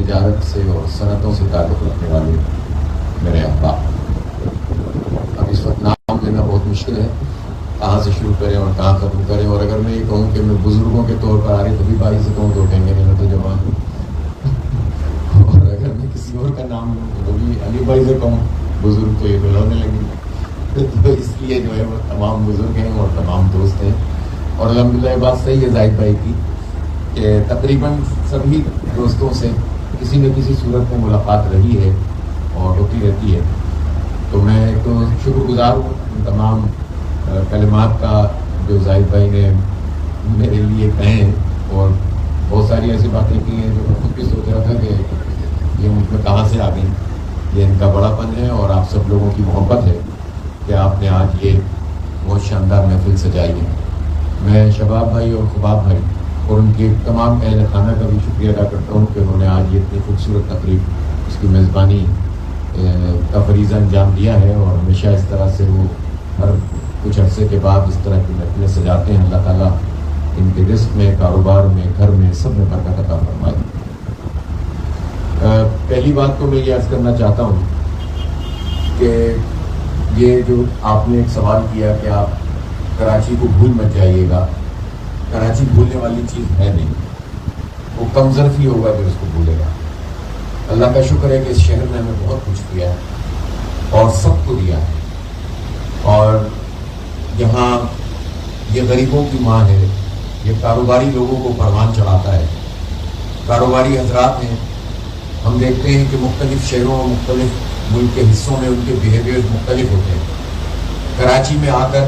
तिजारत से और सनतों से ताल्लुक़ रखने वाले मेरे अहबाब। अब इस वक्त नाम लेना बहुत मुश्किल है, कहाँ से शुरू करें और कहाँ ख़त्म करें। और अगर मैं ये कहूँ कि मैं बुज़ुर्गों के तौर पर आरिफ अली भाई से कहूँ तो कहेंगे नहीं मैं तो जवान हूँ। और अगर मैं किसी और का नाम लूँ तो भी अली भाई से कहूँ बुज़ुर्ग तो ये बुलाने लगेंगे। तो इसलिए जो है वो तमाम बुज़ुर्ग हैं और तमाम दोस्त हैं। और अल्हम्दुलिल्लाह ये बात सही है जाहिद भाई की कि तकरीबन सभी दोस्तों से किसी न किसी सूरत में मुलाकात रही है और होती रहती है। तो मैं तो शुक्रगुजार हूँ तमाम कलिमात का जो जाहिद भाई ने मेरे लिए कहे हैं। और बहुत सारी ऐसी बातें की हैं जो मैं खुद भी सोच रहा था कि ये मुझ में कहाँ से आ गई। ये इनका बड़ापन है और आप सब लोगों की मोहब्बत है कि आपने आज ये बहुत शानदार महफिल सजाई है। मैं शबाब भाई और खुबाब भाई और उनके तमाम अहल खाना का भी शुक्रिया अदा करता हूँ कि उन्होंने आज ये इतनी खूबसूरत तकरीब उसकी मेज़बानी का फरीज़ा अंजाम दिया है। और हमेशा इस तरह से वो हर कुछ अरसे के बाद इस तरह की महफिलें सजाते हैं। अल्लाह ताला इनके रिस्क में, कारोबार में, घर में, सब में बरकत अता फरमाए। पहली बात तो मैं ये अर्ज़ करना चाहता हूँ कि ये जो आपने एक सवाल किया कि आप कराची को भूल मत जाइएगा, कराची भूलने वाली चीज़ है नहीं। वो कमज़र्फ ही होगा जो उसको भूलेगा। अल्लाह का शुक्र है कि इस शहर ने हमें बहुत कुछ दिया है और सबको दिया है। और यहाँ ये गरीबों की माँ है, ये कारोबारी लोगों को परवान चढ़ाता है। कारोबारी हजरात हैं, हम देखते हैं कि मुख्तलिफ शहरों और मुख्तलिफ मुल्क के हिस्सों में उनके बिहेवियर मुख्तलिफ होते हैं। कराची में आकर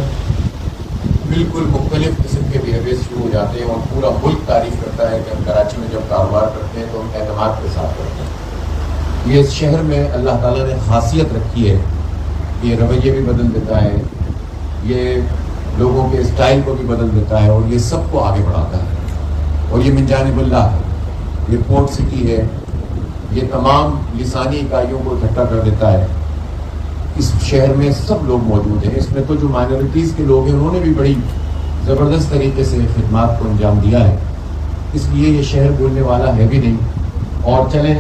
बिल्कुल मुख्तलिफ किस्म के बिहेवियर शुरू हो जाते हैं और पूरा मुल्क तारीफ करता है कि हम कराची में जब कारोबार करते हैं तो हम एतमाद के साथ करते हैं। ये इस शहर में अल्लाह ताला ने खासियत रखी है, ये रवैये भी बदल देता है, ये लोगों के स्टाइल को भी बदल देता है और ये सबको आगे बढ़ाता है। और ये मिन जानिबिल्लाह है, ये पोर्ट सिटी है, ये तमाम लिसानी इकाइयों को इकट्ठा कर देता है। इस शहर में सब लोग मौजूद हैं। इसमें तो जो माइनॉरिटीज़ के लोग हैं उन्होंने भी बड़ी ज़बरदस्त तरीके से खिदमात को अंजाम दिया है, इसलिए ये शहर भूलने वाला है भी नहीं। और चलें,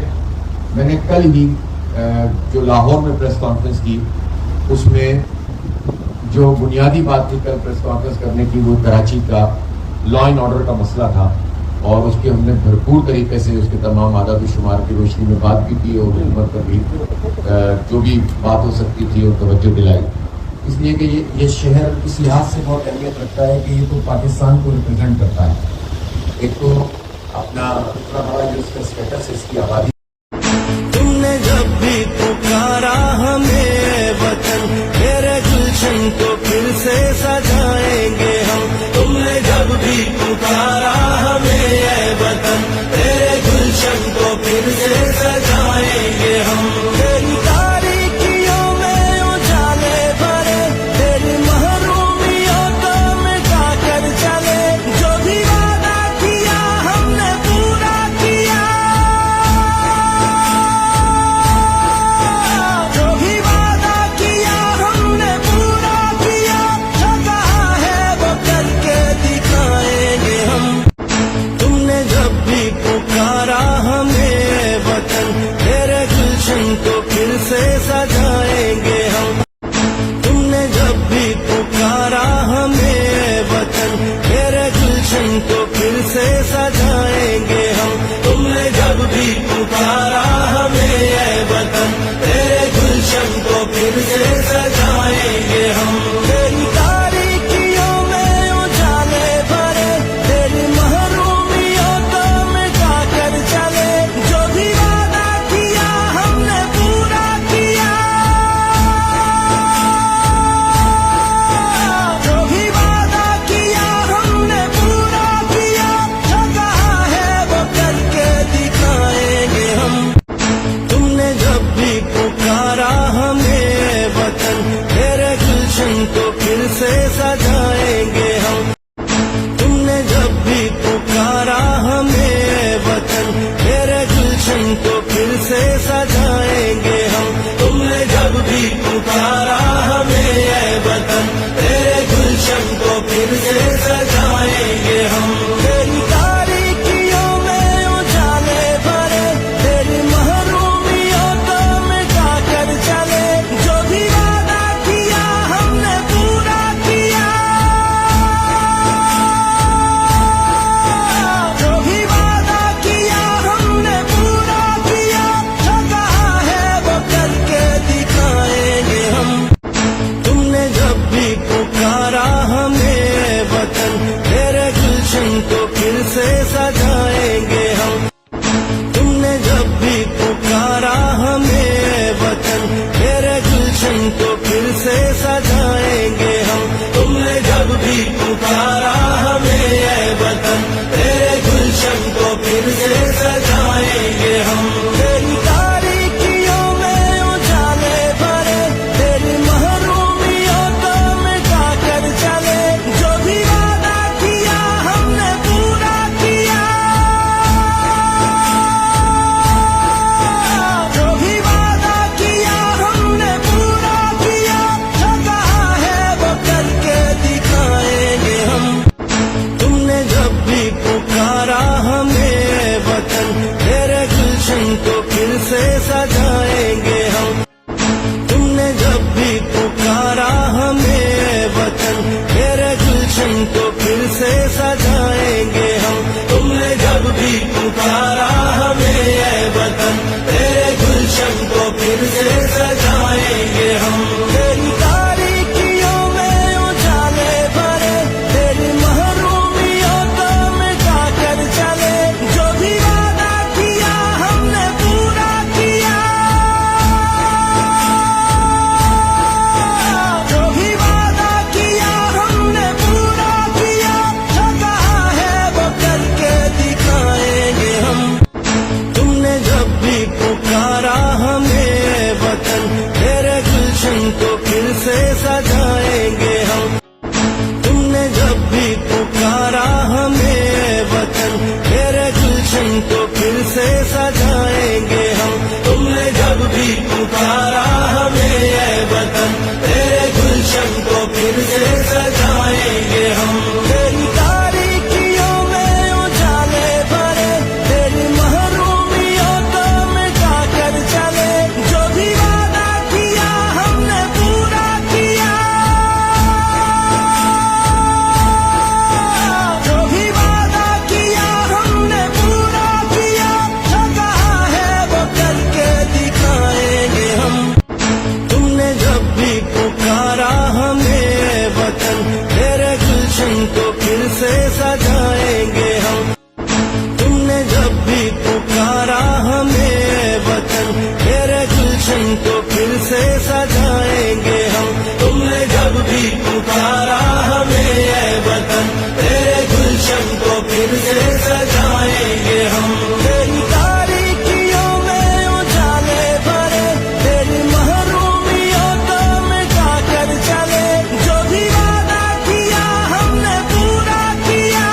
मैंने कल ही जो लाहौर में प्रेस कॉन्फ्रेंस की उसमें जो बुनियादी बात थी कल प्रेस कॉन्फ्रेंस करने की, वो कराची का लॉ एंड ऑर्डर का मसला था और उसके हमने भरपूर तरीके से उसके तमाम आदाद शुमार की रोशनी में बात भी की और हुकूमत पर भी जो भी बात हो सकती थी और तवज्जो दिलाई। इसलिए कि ये शहर इस लिहाज से बहुत अहमियत रखता है कि ये तो पाकिस्तान को रिप्रेजेंट करता है। एक तो अपना इतना बड़ा जो इसका स्टेटस है, इसकी आबादी। तुमने जब भी पुकारा हमें वतन, तेरे गुलशन को फिर से सजाएंगे हम। तुमने जब भी पुकारा हमें वतन, तेरे गुलशन को फिर से सजाएंगे हम। तेरी तारीकियों में उजाले भरे, तेरी महरूमियों को मिटा कर चले। जो भी वादा किया हमने पूरा किया, जो भी वादा किया हमने पूरा किया। जो कहा है वो करके दिखाएंगे हम। तुमने जब भी पुकारा हमें वतन, तेरे गुलशन को फिर से सजाएंगे हम। तुमने जब भी पुकारा हमें वतन, तेरे गुलशन को फिर से सजाएंगे हम। तुमने जब भी पुकारा हमें वतन, तेरे गुलशन को फिर से सजाएंगे हम। तेरी तारीकियों में उजाले भरे, तेरी महरूमियों को मिटा कर चले। गुलशन को फिर से सजाएंगे हम। तुमने जब भी पुकारा हमें ऐ वतन, तेरे गुलशन को फिर से सजाएंगे हम। तेरी तारीकियों में उजाले भरे, तेरी महरूमियों को मिटा कर चले। जो भी वादा किया हमने पूरा किया, जो भी वादा किया हमने पूरा किया। जो कहा है वो करके दिखाएंगे हम। तुमने जब भी पुकारा हमें ऐ वतन, तेरे गुलशन को फिर से सजाएंगे हम। तुमने जब भी पुकारा हमें ऐ वतन, तेरे गुलशन को फिर से सजाएंगे हम। तुमने जब भी पुकारा हमें ऐ वतन, तेरे गुलशन को फिर से सजाएंगे हम। तेरी तारीकियों में उजाले भरे, तेरी महरूमियों को मिटा कर चले। जो भी वादा किया हमने पूरा किया,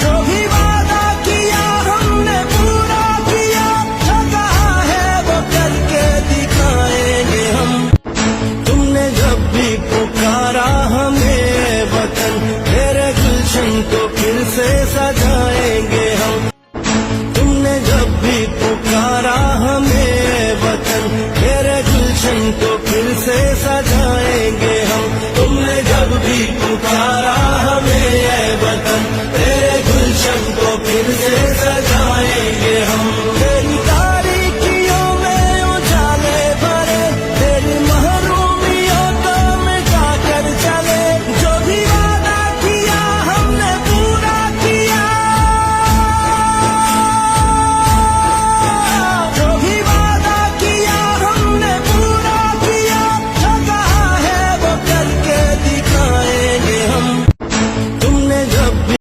जो भी वादा किया हमने पूरा किया। जो कहा है वो करके दिखाएंगे हम। तुमने जब भी पुकारा हमें ऐ वतन, तेरे गुलशन को फिर से